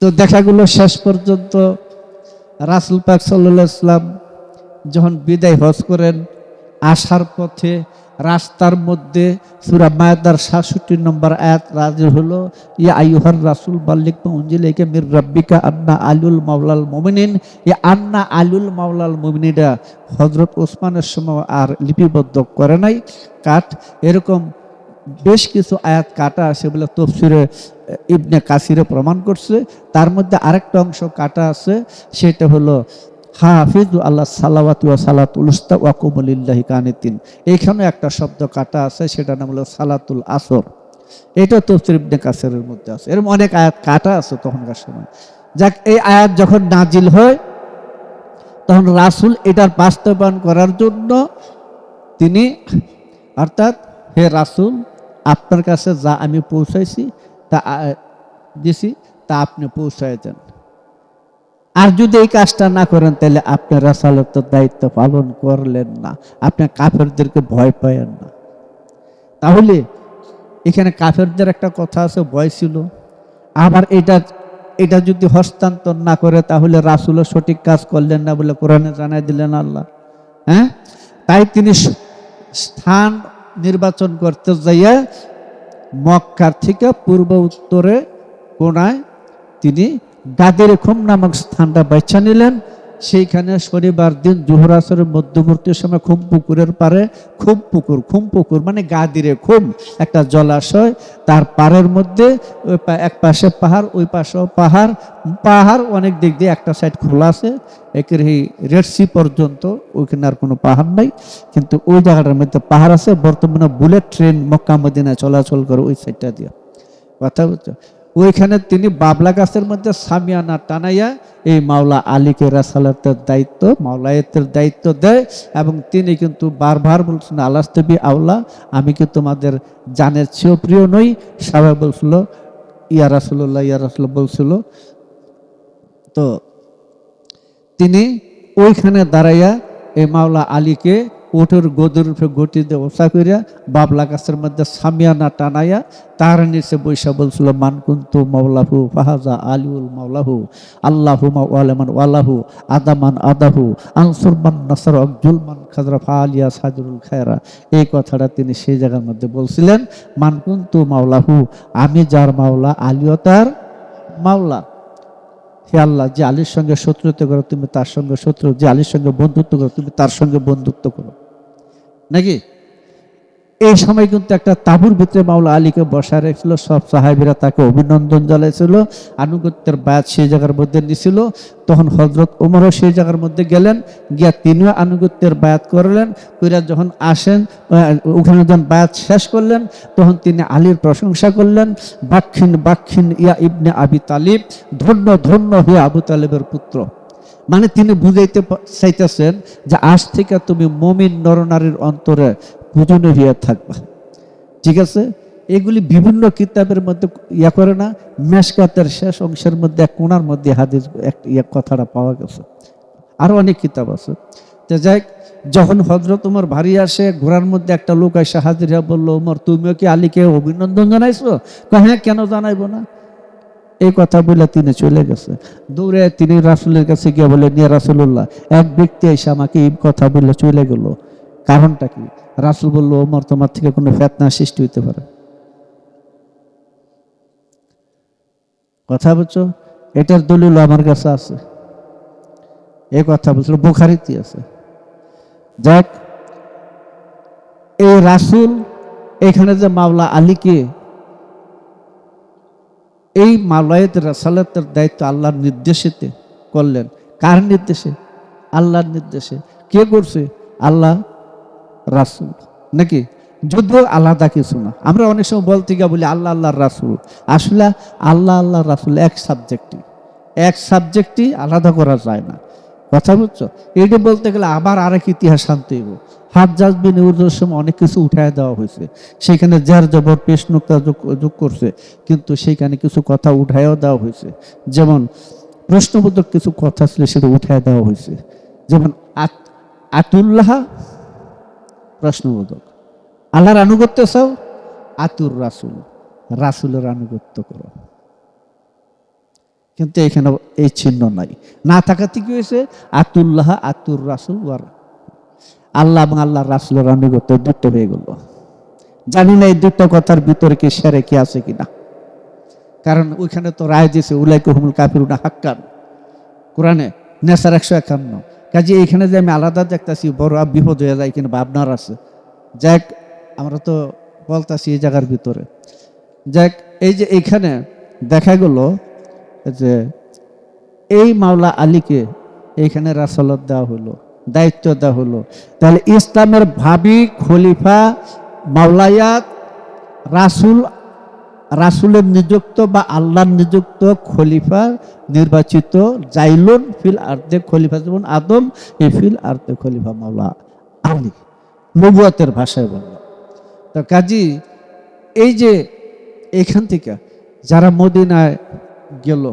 তো দেখা গেল শেষ পর্যন্ত রাসূল পাক সাল্লাল্লাহু আলাইহি ওয়াসাল্লাম যখন বিদায় হজ করেন, আসার পথে রাস্তার মধ্যে সূরা মায়দার ৬৭ নম্বর আয়াত নাযিল হলো, ইয়া আইয়ুহার রাসূল বাল্লিগ মা উনজিলা ইলাইকা মির রাব্বিকা আন্না আলুল মাওলাল মুমিনিন। এই আন্না আলুল মাওলাল মুমিনিনটা হযরত ওসমানের সময় আর লিপিবদ্ধ করে নাই কাট। এরকম বেশ কিছু আয়াত কাটা আছে বলে তাফসীরে ইবনে কাসিরে প্রমাণ করছে। তার মধ্যে আরেকটা অংশ কাটা আছে, সেটা হলো হাফিজু আল্লাহ সালাওয়াতু ওয়া সালাতুল উস্তা ওয়া কুমু লিল্লাহি কানিতিন। এইখানে একটা শব্দ কাটা আছে, সেটার নাম হলো সালাতুল আসর। এটা তাফসীর ইবনে কাসিরের মধ্যে আছে। এরকম অনেক আয়াত কাটা আছে তখনকার সময়। যাক, এই আয়াত যখন নাজিল হয় তখন রাসূল এটার বাস্তবায়ন করার জন্য তিনি অর্থাৎ, হে রাসূল, আপনার কাছে যা আমি পৌঁছাইছি তা দিছি, তা আপনি পৌঁছায় দেন। আর যদি এই কাজটা না করেন তাহলে আপনি রাসালাতের দায়িত্ব পালন করলেন না, আপনি কাফেরদেরকে ভয় পায়েন না। তাহলে এখানে কাফেরদের একটা কথা আছে, ভয় ছিল। আবার এটা যদি হস্তান্তর না করে তাহলে রাসূলও সঠিক কাজ করলেন না বলে কোরআনে জানাই দিলেন আল্লাহ। হ্যাঁ, তাই তিনি স্থান নির্বাচন করতে যাইয়া মক্কার থেকে পূর্ব উত্তরে কোণায় তিনি গাদির খুম নামক স্থানটা বেছে নিলেন। সেইখানে শনিবার দিন জোহর আসরের মধ্যবর্তী সময় খুম পুকুরের পারে, খুম পুকুর মানে গাদিরে খুম একটা জলাশয়, তার পাড়ের মধ্যে এক পাশে পাহাড়, ওই পাশেও পাহাড় অনেক দিক দিয়ে, একটা সাইড খোলা আছে একের এই রেড সি পর্যন্ত, ওইখানে আর কোনো পাহাড় নাই, কিন্তু ওই জায়গাটার মধ্যে পাহাড় আছে। বর্তমানে বুলেট ট্রেন মক্কা মদিনায় চলাচল করে ওই সাইডটা দিয়ে, কথা বলছো। ওইখানে তিনি বাবলা গাছের মধ্যে সামিয়ানা টানাইয়া এই মাওলা আলীকে রাসালাতের দায়িত্ব, মাওলায়েতের দায়িত্ব দেয়। এবং তিনি কিন্তু বারবার বলছেন, আলাস্তবি আওলা, আমি কি তোমাদের জানের চেয়েও প্রিয় নই? সবাই বলছিল ইয়া রাসূলুল্লাহ, ইয়া রাসূলুল্লাহ বলছিল। তো তিনি ওইখানে দাঁড়াইয়া এই মাওলা আলীকে ওঠের গদির উপরে গটি দিয়ে ওষা করিয়া বাবলা গাছের মধ্যে সামিয়ানা টানাইয়া তার নিচে বৈশা বলছিল, মানকুন্তু মাওলাহু ফাহাজা আলিউল মাওলাহু আল্লাহু মাওলামান ওয়ালাহু আদামান আদাহু আনসুরমান নাসর জুলমান খাজরা ফালিয়া সাজরুল খায়রা। এই কথাটা তিনি সেই জায়গার মধ্যে বলছিলেন, মানকুন্তু মাওলাহু, আমি যার মাওলা আলিও তার মাওলা। হে আল্লাহ, যে আলীর সঙ্গে শত্রুতা করো তুমি তার সঙ্গে শত্রু, যে আলীর সঙ্গে বন্ধুত্ব করো তুমি তার সঙ্গে বন্ধুত্ব করো, নাকি? এই সময় কিন্তু একটা তাঁবুর ভিতরে মাওলা আলীকে বসায় রেখেছিল, সব সাহাবীরা তাকে অভিনন্দন জানাইছিল, আনুগত্যের বায়াত সেই জায়গার মধ্যে নিছিল। তখন হযরত ওমরও সেই জায়গার মধ্যে গেলেন, গিয়া তিনিও আনুগত্যের বায়াত করলেন। কইরা যখন আসেন, ওখানে যখন বায়াত শেষ করলেন, তখন তিনি আলীর প্রশংসা করলেন, বাক্ষিন ইয়া ইবনে আবি তালিব, ধন্য ধন্য হে আবু তালেবের পুত্র। মানে তিনি বুঝাইতে চাইতেছেন যে আজ থেকে তুমি মুমিন নরনারীর অন্তরে পূজনীয় হইয়া থাকবা, ঠিক আছে? এগুলি বিভিন্ন কিতাবের মধ্যে ইয়া করে না, মেশকাতের শেষ অংশের মধ্যে এক কোণার মধ্যে হাদিস কথাটা পাওয়া গেছে। আরো অনেক কিতাব আছে। তো যাই, যখন হযরত ওমর ভারী আসে, ঘোড়ার মধ্যে একটা লোক এসে হাজির হয়ে বললো, ওমর তুমিও কি আলীকে অভিনন্দন জানাইছো? হ্যাঁ, কেন জানাইবো না? এই কথা বলে তিনি চলে গেছে। দৌড়ে তিনি রাসূলের কাছে গিয়ে বলে, নিয়া রাসূলুল্লাহ, এক ব্যক্তি এসে আমাকে এই কথা বলে চলে গেল, কারণটা কি? রাসূল বলল, ওমর, তোমার থেকে কোনো ফিতনা সৃষ্টি হইতে পারে। কথা বলছো? এটার দলিল আমার কাছে আছে। এই কথা বলছিল, বুখারীতে আছে। যাক, এই রাসূল এখানে যে মাওলা আলীকে এই মাওলায়েত রাসালাতের দায়িত্ব আল্লাহর নির্দেশেতে করলেন। কার নির্দেশে? আল্লাহর নির্দেশে। কে করছে? আল্লাহ, রাসূল, নাকি? যদিও আলাদা কিছু না। আমরা অনেক সময় বলতে গিয়ে বলি আল্লাহ আল্লাহর রাসূল, আসলে আল্লাহ আল্লাহর রাসূল এক সাবজেক্টই আলাদা করা যায় না। কথা বুঝছো? এইটা বলতে গেলে আবার আরেক ইতিহাস আনতে হইব। হাজ্জাজ বিন ইউসুফের সময় অনেক কিছু উঠায় দেওয়া হয়েছে, সেখানে জার জবর পেশ নোক্তা যোগ করছে, কিন্তু সেইখানে কিছু কথা উঠায়ও দেওয়া হয়েছে। যেমন প্রশ্নবোধক কিছু কথা ছিল, সেটা উঠায় দেওয়া হয়েছে। যেমন আতুল্লাহ প্রশ্নবোধক, আল্লাহর আনুগত্য চাও, আতুর রাসূল রাসূলের আনুগত্য করো। কিন্তু এখানে এই চিহ্ন নাই, না থাকাতে কি হয়েছে, আতুল্লাহ আতুর রাসূল ওয়ার, আল্লাহ এবং আল্লাহর রাসূলের আনুগত্য দুটো হয়ে গেল। জানি না এই দুটো কথার ভিতরে কি সেরে কি আছে কিনা, কারণ ওইখানে তো রায় দিয়েছে উলাইকা হুমুল কাফিরুনা হাক্কান, কোরআনে নেসার 151। কাজে এইখানে যে আমি আলাদা দেখতেছি বড় বিপদ হয়ে যায় কিনা ভাবনার আছে। যাক, আমরা তো বলতাছি এই জায়গার ভিতরে, যাক এই যে এইখানে দেখা গেল যে এই মাওলা আলীকে এইখানে রাসালত দেওয়া হলো, দায়িত্ব দেওয়া হলো। তাহলে ইসলামের ভাবি খলিফা মাওলায়াত রাসূল, রাসূলের নিযুক্ত বা আল্লাহর নিযুক্ত খলিফা নির্বাচিত, জাইলুন ফিল আরদে খলিফা যেমন আদম, এই ফিল আরদে খলিফা মাওলা আলী, নবুয়তের ভাষায় বলল। তো কাজী এই যে এখান থেকে যারা মদিনায় গেল,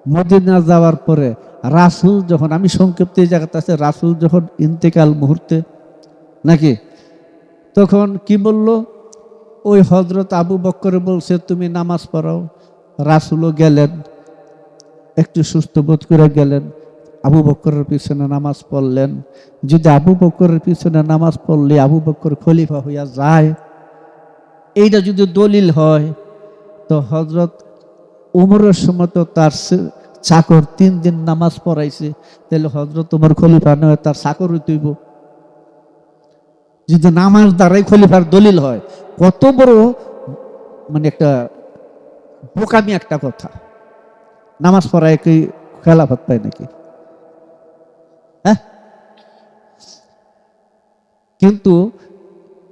মদিনা যাওয়ার পরে রাসূল যখন, আমি সংক্ষিপ্ত এই জায়গাতে আছে, রাসূল যখন ইন্তেকাল মুহূর্তে নাকি, তখন কি বলল, ওই হযরত আবু বকর বলছে তুমি নামাজ পড়াও। রাসূলও গেলেন, একটু সুস্থ বোধ করে গেলেন, আবু বকরের পিছনে নামাজ পড়লেন। যদি আবু বকরের পিছনে নামাজ পড়লে আবু বকর খলিফা হইয়া যায়, এইটা যদি দলিল হয়, তো হযরত উমরের সময় তো তার চাকর 3 দিন নামাজ পড়াইছে, তাহলে হযরত উমর খলিফা নয়, তার চাকর হইতেইব। যদি নামাজ দ্বারাই খলিফার দলিল হয়, কত বড় মানে একটা বোকামি একটা কথা। নামাজ পড়ায় কি খেলাফত পায় নাকি? হ্যাঁ, কিন্তু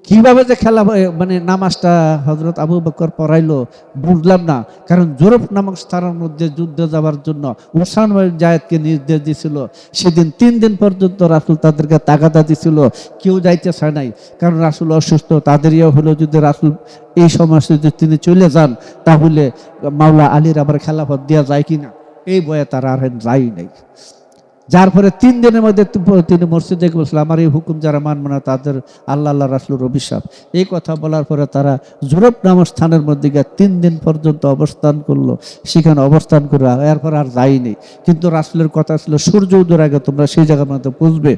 কিভাবে যে খেলা মানে নামাজটা হযরত আবু বকর পড়াইলো বুঝলাম না। কারণ জোরফ নামক স্থানের মধ্যে যুদ্ধে যাওয়ার জন্য উসামা বিন যায়েদকে নির্দেশ দিয়েছিল। সেদিন 3 দিন পর্যন্ত রাসূল তাদেরকে তাগাদা দিছিল, কেউ যাইতে চায় নাই, কারণ রাসূল অসুস্থ। তাদের ইয়ে হলো যদি রাসূল এই সময় যদি তিনি চলে যান, তাহলে মাওলা আলীর আবার খেলাফত দেওয়া যায় কিনা, এই ভয়ে তারা আর যাই নাই। যার পরে 3 দিনের মধ্যে তিনি মসজিদে বলছিলেন, আমার এই হুকুম যারা মানবে না তাদের আল্লাহ রাসূলের অভিশাপ। এই কথা বলার পরে তারা জুরফ নামক স্থানের মধ্যে গিয়ে 3 দিন পর্যন্ত অবস্থান করলো। সেখানে অবস্থান করে এরপর আর যায়নি। কিন্তু রাসূলের কথা ছিল সূর্য উদয়ের আগে তোমরা সেই জায়গার মধ্যে পৌঁছবে।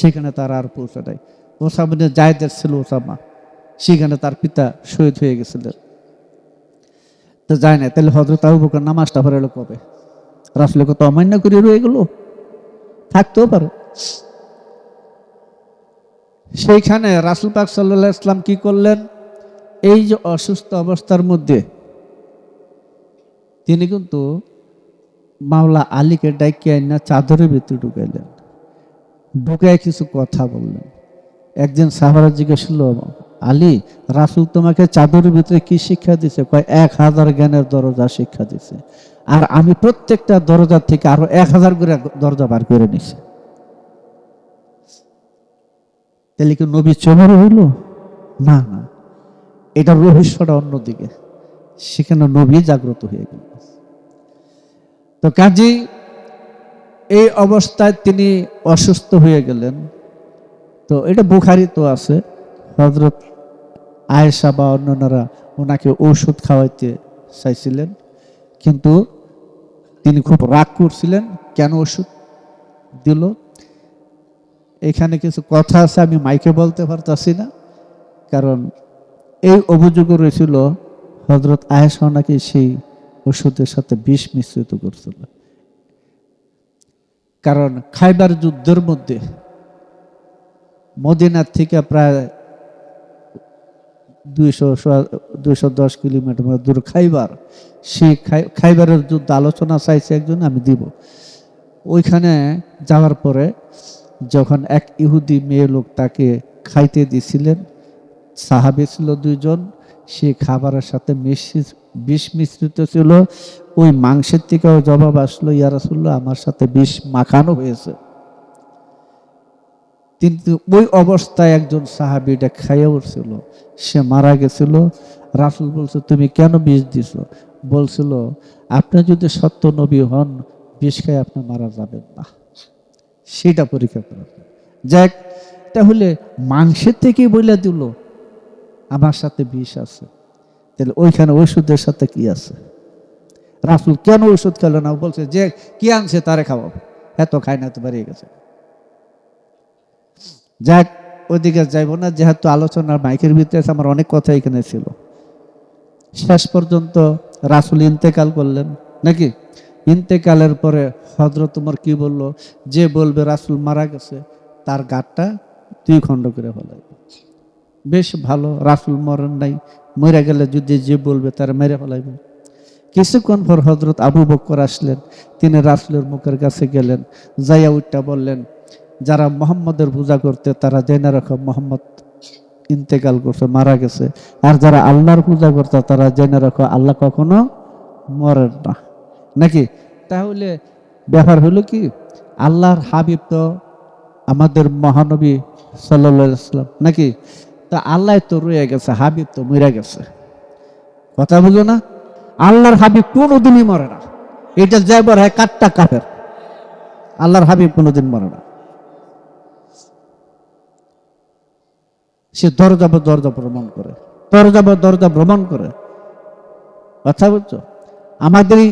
সেখানে তারা আর পৌঁছে নাই। ওসামা বিন যায়েদের ছিল ওসামা, সেখানে তার পিতা শহীদ হয়ে গেছিলেন, তো যায় না। তাহলে হযরত আবু বকর নামাজটা পড়ালো কবে? রাসূলের কথা অমান্য করে রয়ে গেল? থাকতেও পারে। সেইখানে রাসূল পাক সাল্লাল্লাহু আলাইহি ওয়াসাল্লাম কি করলেন, এই যে অসুস্থ অবস্থার মধ্যে তিনি কিন্তু মাওলা আলীকে ডাইকে আইনা চাদরের ভিতরে ঢুকাইলেন, ঢুকায় কিছু কথা বললেন। একজন সাহাবা জিজ্ঞেস করল, আলী, রাসূল তোমাকে চাদরের ভিতরে কি শিক্ষা দিছে? কয় 1000 জ্ঞানের দরজা শিক্ষা দিছে, আর আমি প্রত্যেকটা দরজা থেকে আরো 1000 করে দরজা বার করে নিছি। তাহলে কি নবী চমর হইল? না না, এটা রহস্যটা অন্যদিকে। সেখানে নবী জাগ্রত হয়ে গেল। তো কাজী এই অবস্থায় তিনি অসুস্থ হয়ে গেলেন। তো এটা বুখারী তো আছে, হযরত আয়েশা বা অন্যান্যরা ওনাকে ঔষধ খাওয়াইতে চাইছিলেন, কিন্তু তিনি খুব রাগ করছিলেন। কেন ওষুধ দিল, এখানে কিছু কথা আছে, আমি মাইকে বলতে পারতাছি না, কারণ এই অভিযোগ রয়েছিল হযরত আয়েশা নাকি সেই ওষুধের সাথে বিষ মিশ্রিত করছিল। কারণ খাইবার যুদ্ধের মধ্যে মদিনার থেকে প্রায় 210 কিলোমিটার দূর খাইবার, সেই খাইবারের যুদ্ধ আলোচনা চাইছে একজন, আমি দিব। ওইখানে যাওয়ার পরে যখন এক ইহুদি মেয়ে লোক তাকে খাইতে দিছিলেন, সাহাবী ছিল 2 জন, সেই খাবারের সাথে বিষ মিশ্রিত ছিল। ওই মাংসের থেকেও জবাব আসলো, ইয়া রাসূলুল্লাহ, আমার সাথে বিষ মাখানো হয়েছে। কিন্তু ওই অবস্থায় একজন সাহাবী এটা খাইয়া উঠছিল, সে মারা গেছিল। রাসূল বলছে, তুমি কেন বিষ দিছো? বলছিল, আপনি যদি সত্য নবী হন, বিষ খাই আপনি মারা যাবেন না, সেটা পরীক্ষা করার। যাক, তাহলে মাংসের থেকেই বলে দিল আমার সাথে বিষ আছে। তাহলে ওইখানে ওষুধের সাথে কি আছে? রাসূল কেন ওষুধ খেলো না? বলছে যে কি আনছে তারে খাওয়াবো, এত খায় না, তো বেরিয়ে গেছে। যাক, ওইদিকে যাইব না, যেহেতু আলোচনার মাইকের ভিতরে আছে, আমার অনেক কথা এখানে ছিল। শেষ পর্যন্ত রাসূল ইন্তেকাল করলেন নাকি? ইন্তেকালের পরে হযরত ওমর কি বলল, যে বলবে রাসূল মারা গেছে তার গাঁটটা 2 খণ্ড করে ফেলাই। বেশ ভালো, রাসূল মরেন নাই, মরে গেলে যদি যে বলবে তার মেরে ফেলাইব। কিছুক্ষণ পর হযরত আবু বকর আসলেন, তিনি রাসূলের মুখের কাছে গেলেন, যাইয়া উঠটা বললেন, যারা মোহাম্মদের পূজা করতে তারা জেনে রাখো মোহাম্মদ ইন্তেকাল করছে, মারা গেছে। আর যারা আল্লাহর পূজা করতে তারা জেনে রাখো আল্লাহ কখনো মরেন না, নাকি? তাহলে ব্যাপার হলো কি, আল্লাহর হাবিব তো আমাদের মহানবী সাল্লাল্লাহু আলাইহি ওয়াসাল্লাম, নাকি? তা আল্লাহ তো রয়ে গেছে, হাবিব তো মরে গেছে। কথা বুঝো না? আল্লাহর হাবিব কোনোদিনই মরে না। এটা যাবার হয় কাট্টা কাফের। আল্লাহর হাবিব কোনোদিন মরে না। সে দরজা ভ্রমণ করে, দরজা ভ্রমণ করে। কথা বুঝছো? আমাদের এই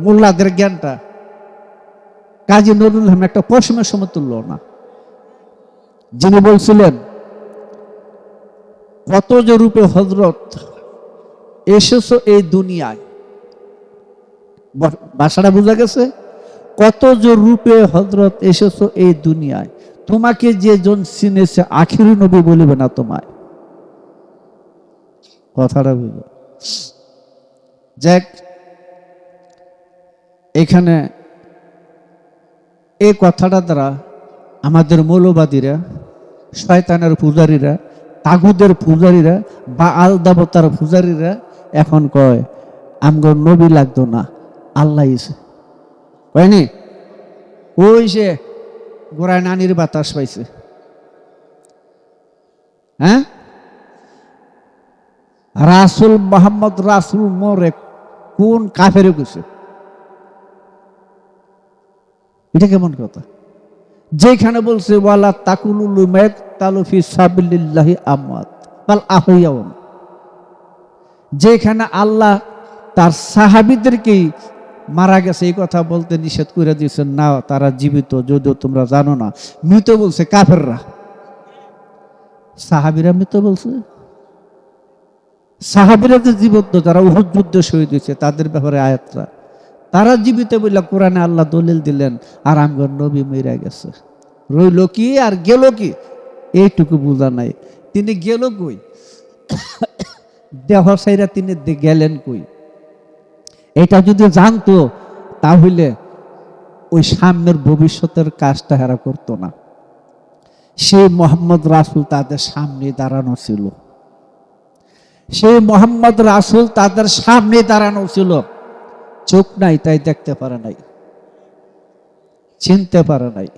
মোল্লাদের জ্ঞানটা কাজী নজরুল ইসলাম একটা পশমের সমতুল্য না। যিনি বলছিলেন, কত যে রূপে হযরত এসেছো এই দুনিয়ায়, ভাষাটা বোঝা গেছে? কত যে রূপে হযরত এসেছো এই দুনিয়ায়, তোমাকে যে জন চিনেছে আখিরি নবী বলিবে না তোমায়। কথাটা বুঝো। যাক, এখানে এই কথাটা দ্বারা আমাদের মৌলবাদীরা, শয়তানের পূজারীরা, তাগুদের পূজারীরা বা আল দেবতার পূজারীরা এখন কয় আমগো নবী লাগতো না, আল্লাহ ইসে কয়নি। ওই সে গোড়ায় নানির বাতাস পাইছে। হ্যাঁ, রাসূল মোহাম্মদ রাসূল মরে কোন কাফেরে গেছে? এটা কেমন কথা? যেখানে বলছে ওয়ালা তাকুলুল মাকতালু ফি সাবিলিল্লাহি আমওয়াত বাল আহইয়াউন, যেখানে আল্লাহ তার সাহাবীদেরকেই মারা গেছে এই কথা বলতে নিষেধ করে দিয়েছেন, না তারা জীবিত, যদিও তোমরা জানো না। মৃত বলছে কাফেররা, সাহাবীরা মৃত বলছে? সাহাবীরা যে জীবিত, যারা উহুদ যুদ্ধে শহীদ হয়েছে তাদের ব্যাপারে আয়াতরা, তারা জীবিত বলে কোরআনে আল্লাহ দলিল দিলেন। আর আমগর নবী মরে গেছে, রইল কি আর গেল কি এইটুকু বোঝা নাই। তিনি গেল কই? দেহ সাইরা তিনি গেলেন কই? এটা যদি জানতো তাহলে ওই সামনের ভবিষ্যতের কাজটা হেরা করতো না। সেই মোহাম্মদ রাসূল তাদের সামনে দাঁড়ানো ছিল, সেই মোহাম্মদ রাসূল তাদের সামনে দাঁড়ানো ছিল। চোখ নাই তাই দেখতে পারে নাই, চিনতে পারে নাই।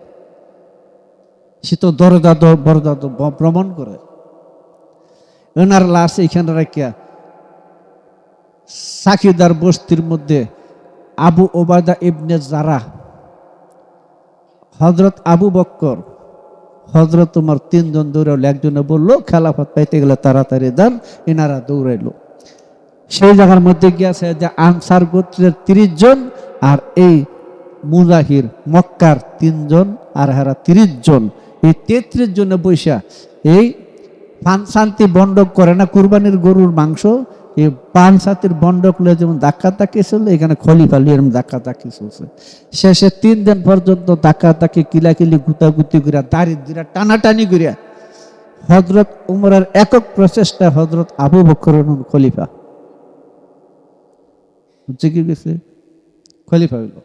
সে তো দরজা ভ্রমণ করে। ওনার লাশ এখানে রাখিয়া সাকিদার বস্তির মধ্যে আবু ওবায়দা ইবনে জারাহ, হযরত আবু বকর, হযরত ওমর, 3 জন দৌড়াইল। একজনে বললো খেলাফত পাইতে গেলে তাড়াতাড়ি দেন, এনারা দৌড়াইল। সেই জায়গার মধ্যে গিয়েছে যে আনসার গোত্রের 30 জন, আর এই মুজাহির মক্কার 3 জন, আর হারা 30 জন। এই 33 জনে বৈশা এই পানশান্তি বন্ডক করে না, কুরবানির গরুর মাংস, এই পানশান্তির বন্ডক লয়ে যেমন ধাক্কাধাক্কি চলছে, এখানে খলিফা লিয়ে এরকম ধাক্কাধাক্কি চলছে। শেষে 3 দিন পর্যন্ত ধাক্কাধাক্কি, কিলাকিলি, গুতাগুতি করিয়া, দাঁড়িয়ে টানাটানি করিয়া হযরত উমরের একক প্রচেষ্টা হযরত আবু বকর খলিফা হচ্ছে কি গেছে, খলিফা হইল।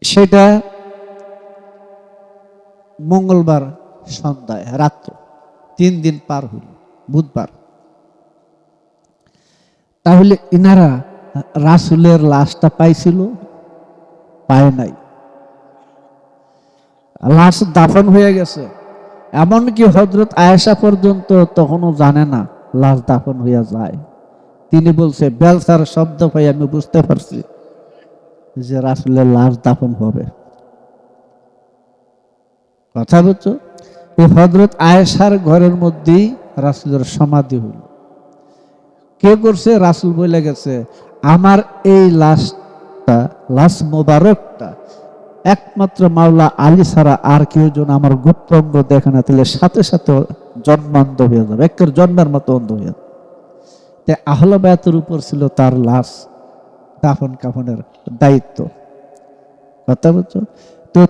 সেটা মঙ্গলবার সন্ধ্যায়, রাত্র 3 দিন পার হইল, বুধবার। তাহলে ইনারা রাসূলের লাশটা পাইছিল? পায় নাই। লাশ দাফন হয়ে গেছে। এমনকি হযরত আয়েশা পর্যন্ত তখনও জানে না লাশ দাফন হইয়া যায়। তিনি বলছে, বেলসার শব্দ পাই আমি বুঝতে পারছি যে রাসূলের লাশ দাফন হবে। কথা বুঝছো? এই হযরত আয়েশার ঘরের মধ্যেই রাসূলের সমাধি হইল। কে করছে? রাসূল বলে গেছে, আমার এই লাশটা, লাশ মোবারকটা একমাত্র মাওলা আলী ছাড়া আর কেউ যেন আমার গুপ্ত অঙ্গ দেখে না, তাহলে সাথে সাথে জন্মান্ধ হয়ে যাবে, একের জন্মের মতো অন্ধ হয়ে যাবে। তাই আহলে বায়াতের উপর ছিল তার লাশ দাফন কাফনের দায়িত্ব। কথা বুঝছো? তো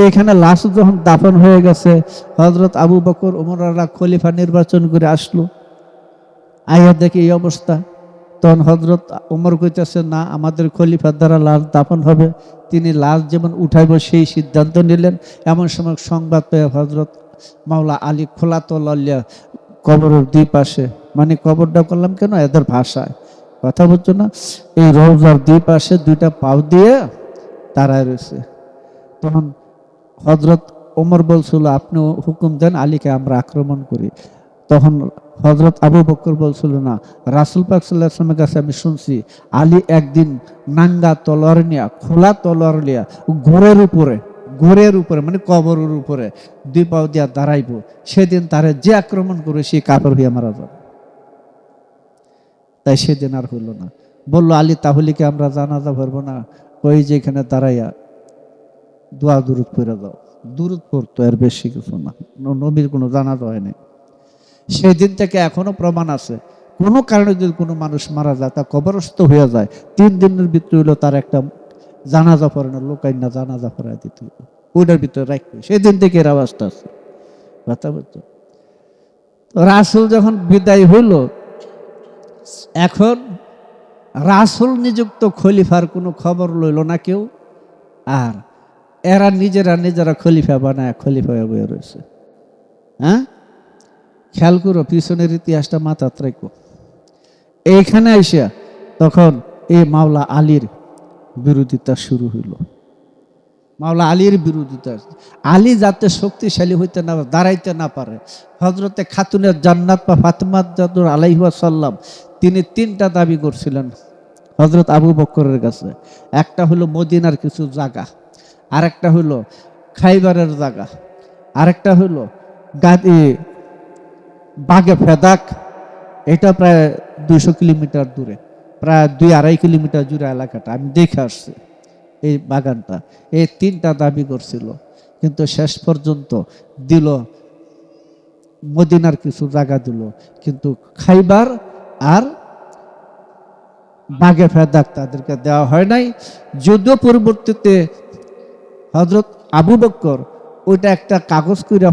এখানে লাশ যখন দাফন হয়ে গেছে, হযরত আবু বকর ওমর খলিফা নির্বাচন করে আসলো। আইয়া দেখে এই অবস্থা। তখন হযরত ওমর কইতেছে, না, আমাদের খলিফার দ্বারা লাশ দাফন হবে, তিনি লাশ যেমন উঠাইব সেই সিদ্ধান্ত নিলেন। এমন সময় সংবাদ পেয়ে হযরত মাওলা আলী খোলাতলিয়া কবরের দুই পাশে, মানে কবরটা করলাম কেন, এদের ভাষায়, কথা বুঝছো না, এই রওজার দুই পাশে দুইটা পাও দিয়ে দাঁড়ায় রয়েছে। তখন হযরত ওমর বলছিল, আপনি হুকুম দেন, আলীকে আমরা আক্রমণ করি। তখন হযরত আবু বকর বলছিল, না, রাসূল পাক সাল্লাল্লাহু আলাইহি ওয়াসাল্লামের কাছে আমি শুনছি আলী একদিন নাঙ্গা তলোয়ার নিয়া, খোলা তলোয়ার নিয়া ঘোরের উপরে মানে কবরের উপরে দুই পাও দিয়া দাঁড়াইব, সেদিন তারে যে আক্রমণ করে সে কাফের হইয়া মারা যাবে। তাই সেদিন আর হইল না। বলল, আলী তাহলে কি আমরা জানাজা পড়বো না? কই যে এখানে দাঁড়াইয়া দোয়া দুরূদ পড়ে যাও। দুরূদ পড়তো, এর বেশি কিছু না, নবীর কোনো জানাজা হয়নি। সেই দিন থেকে এখনো প্রমাণ আছে, কোনো কারণে যদি কোনো মানুষ মারা যায়, তা কবরস্থ হয়ে যায়, 3 দিনের ভিতরে হইলো তার একটা জানাজা পড়ে না, লোকাই না জানাজা পড়ায় দিতে হইল, ওইটার ভিতরে রাখবে। সেই দিন থেকে এর আওয়াজটা আছে। কথা বলতো, রাসূল যখন বিদায় হইল, এখন রাসূল নিযুক্ত খলিফার কোনো খবর লইল না কেউ, আর এরা নিজেরা খলিফা বানায় খলিফা হয়ে রয়েছে। হ্যাঁ, খেয়াল করো পিছনের ইতিহাসটা মাথা রাখো। এইখানে আইসা তখন এই মাওলা আলীর বিরোধিতা শুরু হইল। মাওলা আলীর বিরোধিতা, আলী যাতে শক্তিশালী হইতে না, দাঁড়াইতে না পারে, হযরতে খাতুনের জান্নাত বা ফাতেমা আলাইহিস সালাম তিনি 3টা দাবি করছিলেন হযরত আবু বকরের কাছে। একটা হলো মদিনার কিছু জায়গা, আরেকটা হলো খাইবারের জায়গা, আরেকটা হলো বাগে ফেদাক, এটা প্রায় 200 কিলোমিটার দূরে, প্রায় 2-2.5 কিলোমিটার জুড়ে এলাকাটা, আমি দেখে আসছি এই বাগানটা। এই 3টা দাবি করছিল, কিন্তু শেষ পর্যন্ত দিল মদিনার কিছু জায়গা দিল, কিন্তু খাইবার আর বাগে ফেদাক তাদেরকে দেওয়া হয় নাই। যদিও পরবর্তীতে হযরত আবু বকর ওইটা একটা কাগজ কইরা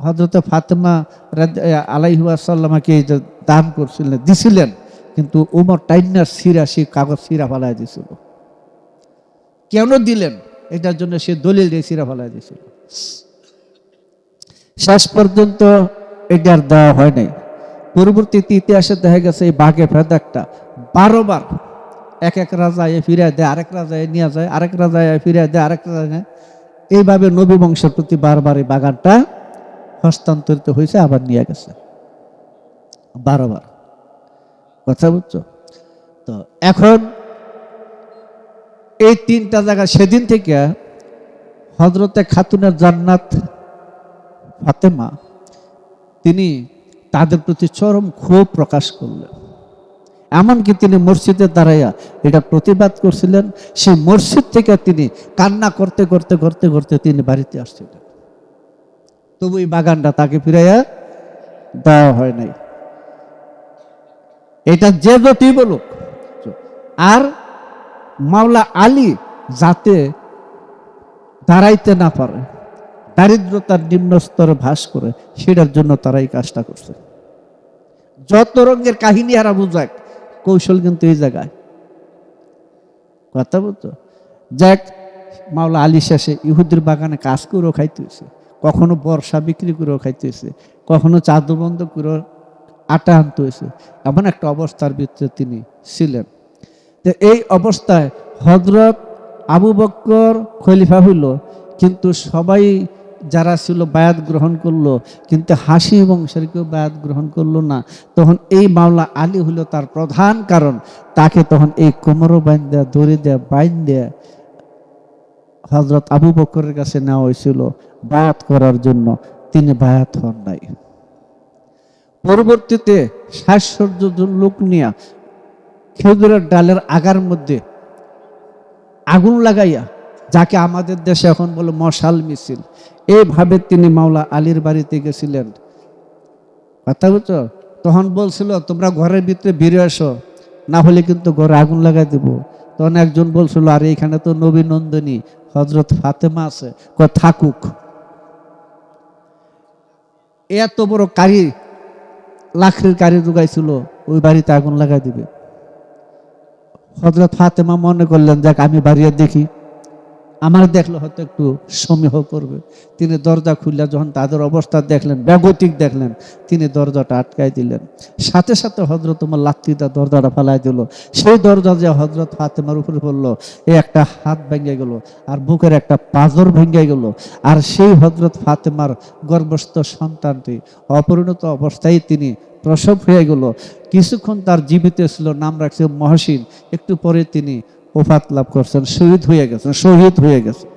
হযরত ফাতেমা আলাইহিস সালামকে দান করছিলেন, দিছিলেন, কিন্তু ওমর টাইনার সিরা সেই কাগজ সিরা ফেলায় দিছিল। কেন দিলেন? এটার জন্য সে দলিল দিয়ে সিরা ফেলায় দিছিল। শেষ পর্যন্ত এটা আর দেওয়া হয় নাই। পরবর্তীতে ইতিহাসে দেখা গেছে এই বাগে ফেদাকটা 12 বার এক রাজা ফিরে দেয়, আরেক রাজা নিয়ে যায়, আরেক রাজা ফিরে দেয়, আরেক রাজা নেয়। এইভাবে নবী বংশের প্রতি বারবার এই বাগানটা হস্তান্তরিত হয়েছে, আবার নিয়ে গেছে 12 বার। কথা বুঝছো? তো এখন এই 3টা জায়গা সেদিন থেকে হযরতে খাতুনের জান্নাত ফাতেমা তিনি তাদের প্রতি চরম ক্ষোভ প্রকাশ করলেন। এমনকি তিনি মসজিদে দাঁড়াইয়া এটা প্রতিবাদ করছিলেন। সেই মসজিদ থেকে তিনি কান্না করতে করতে করতে করতে তিনি বাড়িতে আসছিলেন, তবু এই বাগানটা তাকে ফিরাইয়া দেওয়া হয় নাই। এটা যে যতই বলুক, আর মাওলা আলী যাতে দাঁড়াইতে না পারে, দারিদ্রতার নিম্ন স্তরে ভাস করে, সেটার জন্য তারা এই কাজটা করছে। যত রঙের কাহিনী হারা বুঝাক, কৌশল কিন্তু এই জায়গায়। কথা বলতো, যাক, মাওলা আলী শেষে ইহুদির বাগানে কাজ করেও খাইতে হয়েছে, কখনো বর্ষা বিক্রি করেও খাইতে হয়েছে, কখনো চাদর বন্ধ করে আটা আনতে হয়েছে। এমন একটা অবস্থার ভিতরে তিনি ছিলেন। তো এই অবস্থায় হযরত আবু বকর খলিফা হইল, কিন্তু সবাই যারা ছিল বায়াত গ্রহণ করলো, কিন্তু হাসি বংশের কেউ বায়াত গ্রহণ করলো না। তখন এই মাওলা আলী হলো তার প্রধান কারণ। তাকে তখন এই কোমরও বাইন্দা, দড়ি দেয়া বাইন্দা হযরত আবু বকরের কাছে নেওয়া হয়েছিল বায়াত করার জন্য। তিনি বায়াত হন নাই। পরবর্তীতে 60-70 জন লোক নিয়ে খেজুরের ডালের আগার মধ্যে আগুন লাগাইয়া, যাকে আমাদের দেশে এখন বলে মশাল মিছিল, এইভাবে তিনি মাওলা আলীর বাড়িতে গেছিলেন। কথা বুঝছো? তখন বলছিল তোমরা ঘরের ভিতরে বেরিয়ে আসো, না হলে কিন্তু ঘরে আগুন লাগাই দেব। তখন একজন বলছিল আরে এখানে তো নবী নন্দিনী হযরত ফাতেমা আছে, থাকুক। এত বড় কারি, লাকড়ির কারি জোগাইছিল, ওই বাড়িতে আগুন লাগাই দিবে। হযরত ফাতেমা মনে করলেন যাক আমি বাড়িয়ে দেখি, আমার দেখলে হয়তো একটু সমীহ করবে। তিনি দরজা খুললে যখন তাদের অবস্থা দেখলেন, বেগতিক দেখলেন, তিনি দরজাটা আটকাই দিলেন। সাথে সাথে হযরত ওমর লাত্তিটা দরজাটা ফালাই দিল। সেই দরজা যে হযরত ফাতেমার উপরে পড়লো, এই একটা হাত ভেঙে গেল, আর বুকের একটা পাঁজর ভেঙে গেল। আর সেই হযরত ফাতেমার গর্ভস্থ সন্তানটি অপরিণত অবস্থায় তিনি প্রসব হয়ে গেল। কিছুক্ষণ তার জীবিত ছিল, নাম রাখছে মহসিন। একটু পরে তিনি ওফাত লাভ করছেন, শহীদ হয়ে গেছেন।